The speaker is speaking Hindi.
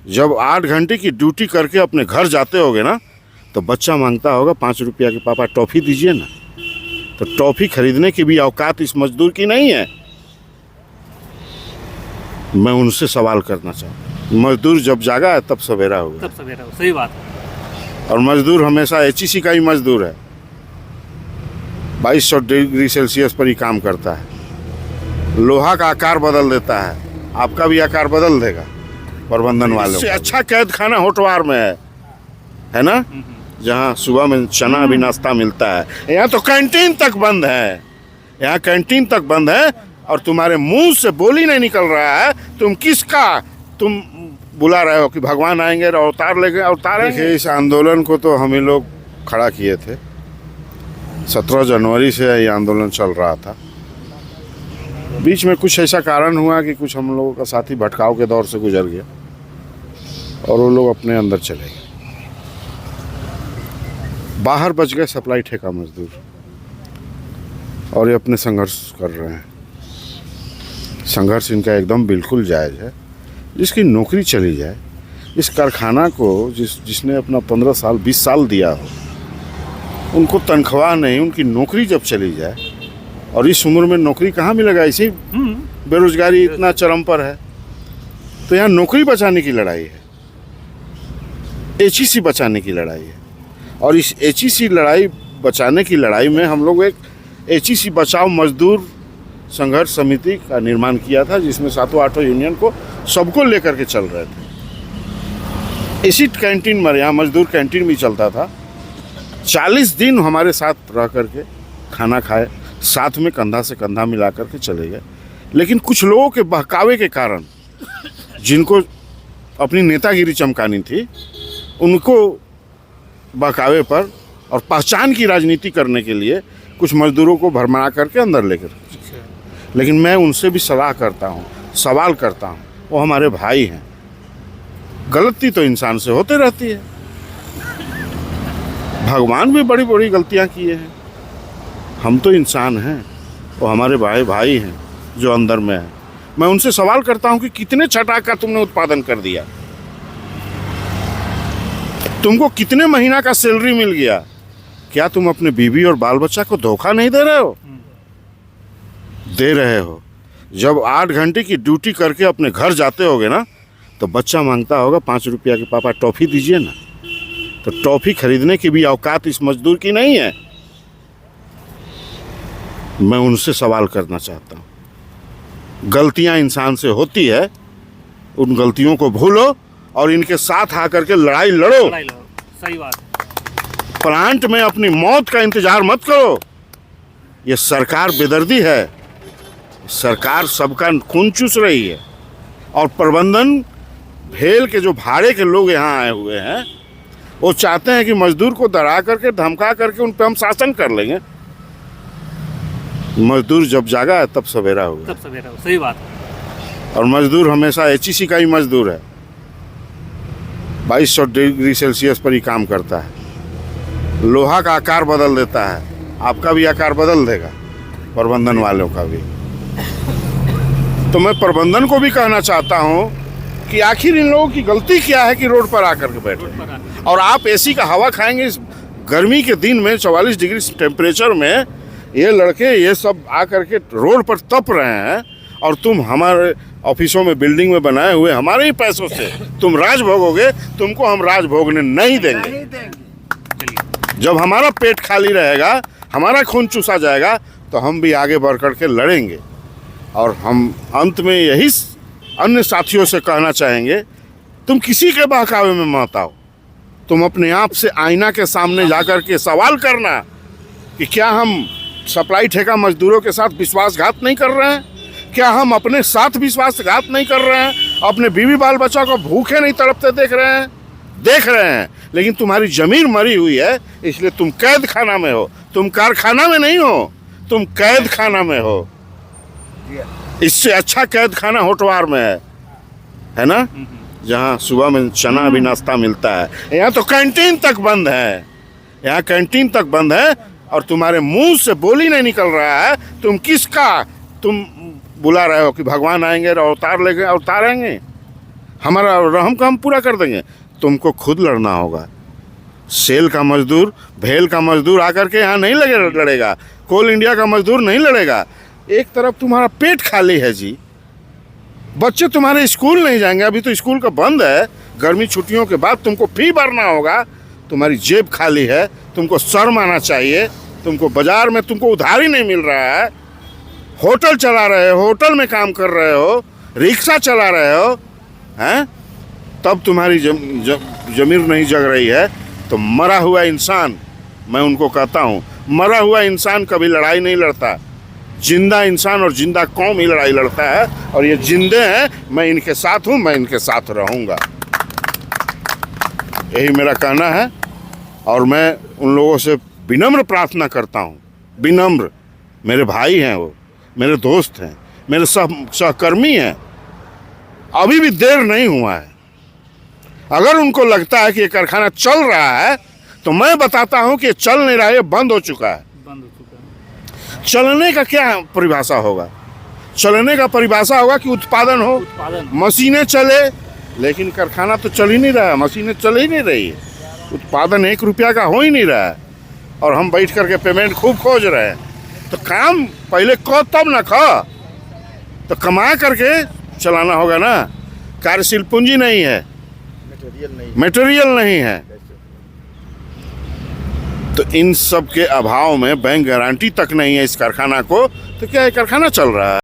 जब 8 घंटे की ड्यूटी करके अपने घर जाते होगे ना, तो बच्चा मांगता होगा 5 रुपया के, पापा टॉफ़ी दीजिए ना। तो टॉफ़ी खरीदने की भी औकात इस मजदूर की नहीं है। मैं उनसे सवाल करना चाहूँ, मजदूर जब जागा है तब सवेरा होगा। तब सवेरा हो, सही बात है। और मजदूर हमेशा HEC का ही मजदूर है। 2200 डिग्री सेल्सियस पर ही काम करता है। लोहा का आकार बदल देता है, आपका भी आकार बदल देगा प्रबंधन वालों। इससे अच्छा कैद खाना होटवार में है ना, जहाँ सुबह में चना भी नाश्ता मिलता है। यहाँ तो कैंटीन तक बंद है, यहाँ कैंटीन तक बंद है और तुम्हारे मुंह से बोली नहीं निकल रहा है। तुम किसका तुम बुला रहे हो कि भगवान आएंगे और अवतार लेके अवतार आएंगे। इस आंदोलन को तो हम ही लोग खड़ा किए थे। 17 जनवरी से ये आंदोलन चल रहा था। बीच में कुछ ऐसा कारण हुआ कि कुछ हम लोगों का साथी भटकाव के दौर से गुजर गया और वो लोग अपने अंदर चले गए। बाहर बच गए सप्लाई ठेका मजदूर और ये अपने संघर्ष कर रहे हैं। संघर्ष इनका एकदम बिल्कुल जायज़ है। जिसकी नौकरी चली जाए, इस कारखाना को जिसने अपना 15 साल 20 साल दिया हो, उनको तनख्वाह नहीं, उनकी नौकरी जब चली जाए, और इस उम्र में नौकरी कहाँ मिलेगा, इसी बेरोजगारी इतना चरम पर है। तो यहाँ नौकरी बचाने की लड़ाई है, HEC बचाने की लड़ाई है। और इस HEC लड़ाई बचाने की लड़ाई में हम लोग एक HEC बचाओ मजदूर संघर्ष समिति का निर्माण किया था, जिसमें 7-8 यूनियन को सबको लेकर के चल रहे थे। इसी कैंटीन में, यहाँ मजदूर कैंटीन भी चलता था। 40 दिन हमारे साथ रह करके खाना खाए, साथ में कंधा से कंधा मिला करके चले गए। लेकिन कुछ लोगों के बहकावे के कारण, जिनको अपनी नेतागिरी चमकानी थी, उनको बहकावे पर और पहचान की राजनीति करने के लिए कुछ मजदूरों को भरमाया करके अंदर लेकर। लेकिन मैं उनसे भी सलाह करता हूँ, सवाल करता हूँ, वो हमारे भाई हैं। गलती तो इंसान से होते रहती है, भगवान भी बड़ी बड़ी गलतियाँ किए हैं। हम तो इंसान हैं, वो हमारे भाई हैं जो अंदर में है। मैं उनसे सवाल करता हूँ कि कितने छटाक का तुमने उत्पादन कर दिया, तुमको कितने महीना का सैलरी मिल गया, क्या तुम अपने बीवी और बाल बच्चा को धोखा नहीं दे रहे हो? दे रहे हो। जब 8 घंटे की ड्यूटी करके अपने घर जाते होगे ना, तो बच्चा मांगता होगा 5 रुपया के, पापा टॉफ़ी दीजिए ना। तो टॉफ़ी खरीदने की भी औकात इस मजदूर की नहीं है। मैं उनसे सवाल करना चाहता हूँ, गलतियाँ इंसान से होती है, उन गलतियों को भूलो और इनके साथ आकर के लड़ाई लड़ो। सही बात है। प्लांट में अपनी मौत का इंतजार मत करो। ये सरकार बेदर्दी है, सरकार सबका खून चूस रही है। और प्रबंधन भेल के जो भाड़े के लोग यहाँ आए हुए हैं, वो चाहते हैं कि मजदूर को डरा करके, धमका करके उन पर हम शासन कर लेंगे। मजदूर जब जागा है तब सवेरा होगा। तब सवेरा हो, सही बात है। और मजदूर हमेशा HEC का ही मजदूर है। 2200 डिग्री सेल्सियस पर ही काम करता है। लोहा का आकार बदल देता है, आपका भी आकार बदल देगा प्रबंधन वालों का भी। तो मैं प्रबंधन को भी कहना चाहता हूँ कि आखिर इन लोगों की गलती क्या है कि रोड पर आकर के बैठे। और आप AC का हवा खाएंगे इस गर्मी के दिन में, 44 डिग्री टेम्परेचर में, ये लड़के ये सब आकर के रोड पर तप रहे हैं, और तुम हमारे ऑफिसों में, बिल्डिंग में बनाए हुए हमारे ही पैसों से तुम राज भोगोगे। तुमको हम राज भोगने नहीं देंगे। जब हमारा पेट खाली रहेगा, हमारा खून चूसा जाएगा, तो हम भी आगे बढ़ कर के लड़ेंगे। और हम अंत में यही अन्य साथियों से कहना चाहेंगे, तुम किसी के बहकावे में मत आओ। तुम अपने आप से आईना के सामने जाकर के सवाल करना कि क्या हम सप्लाई ठेका मजदूरों के साथ विश्वासघात नहीं कर रहे हैं? क्या हम अपने साथ विश्वासघात नहीं कर रहे हैं? अपने बीवी बाल बच्चा को भूखे नहीं तड़पते देख रहे हैं? देख रहे हैं, लेकिन तुम्हारी जमीन मरी हुई है, इसलिए तुम कैद खाना में हो। तुम कारखाना में नहीं हो, तुम कैद खाना में हो। इससे अच्छा कैद खाना होटवार में है ना, जहाँ सुबह में चना भी नाश्ता मिलता है। यहाँ तो कैंटीन तक बंद है, यहाँ कैंटीन तक बंद है और तुम्हारे मुंह से बोली नहीं निकल रहा है। तुम किसका तुम बुला रहे हो कि भगवान आएंगे और अवतार लेके अवतार आएंगे। हमारा रहम का हम पूरा कर देंगे। तुमको खुद लड़ना होगा। सेल का मजदूर, भेल का मजदूर आकर के यहाँ नहीं लड़ेगा, कोल इंडिया का मजदूर नहीं लड़ेगा। एक तरफ तुम्हारा पेट खाली है जी, बच्चे तुम्हारे स्कूल नहीं जाएंगे, अभी तो स्कूल का बंद है, गर्मी छुट्टियों के बाद तुमको फी भरना होगा, तुम्हारी जेब खाली है, तुमको शर्म आना चाहिए। तुमको बाजार में तुमको उधारी नहीं मिल रहा है, होटल चला रहे हो, होटल में काम कर रहे हो, रिक्शा चला रहे हो, हैं? तब तुम्हारी जमीर नहीं जग रही है। तो मरा हुआ इंसान, मैं उनको कहता हूँ, मरा हुआ इंसान कभी लड़ाई नहीं लड़ता। जिंदा इंसान और जिंदा कौम ही लड़ाई लड़ता है, और ये जिंदे हैं, मैं इनके साथ हूँ, मैं इनके साथ रहूँगा। यही मेरा कहना है। और मैं उन लोगों से विनम्र प्रार्थना करता हूँ, विनम्र, मेरे भाई हैं, वो मेरे दोस्त हैं, मेरे सहकर्मी हैं, अभी भी देर नहीं हुआ है। अगर उनको लगता है कि ये कारखाना चल रहा है, तो मैं बताता हूँ कि ये चल नहीं रहा है, ये बंद हो चुका है। बंद हो चुका है। चलने का क्या परिभाषा होगा? चलने का परिभाषा होगा कि उत्पादन हो, मशीनें चले, लेकिन कारखाना तो चल ही नहीं रहा है, मशीनें चल ही नहीं रही है, उत्पादन 1 रुपया का हो ही नहीं रहा है, और हम बैठ करके पेमेंट खूब खोज रहे हैं। तो काम पहले कहो तब ना खो, तो कमा करके चलाना होगा ना। कार्यशील पूंजी नहीं है, मटेरियल नहीं है, तो इन सब के अभाव में बैंक गारंटी तक नहीं है इस कारखाना को, तो क्या ये कारखाना चल रहा है?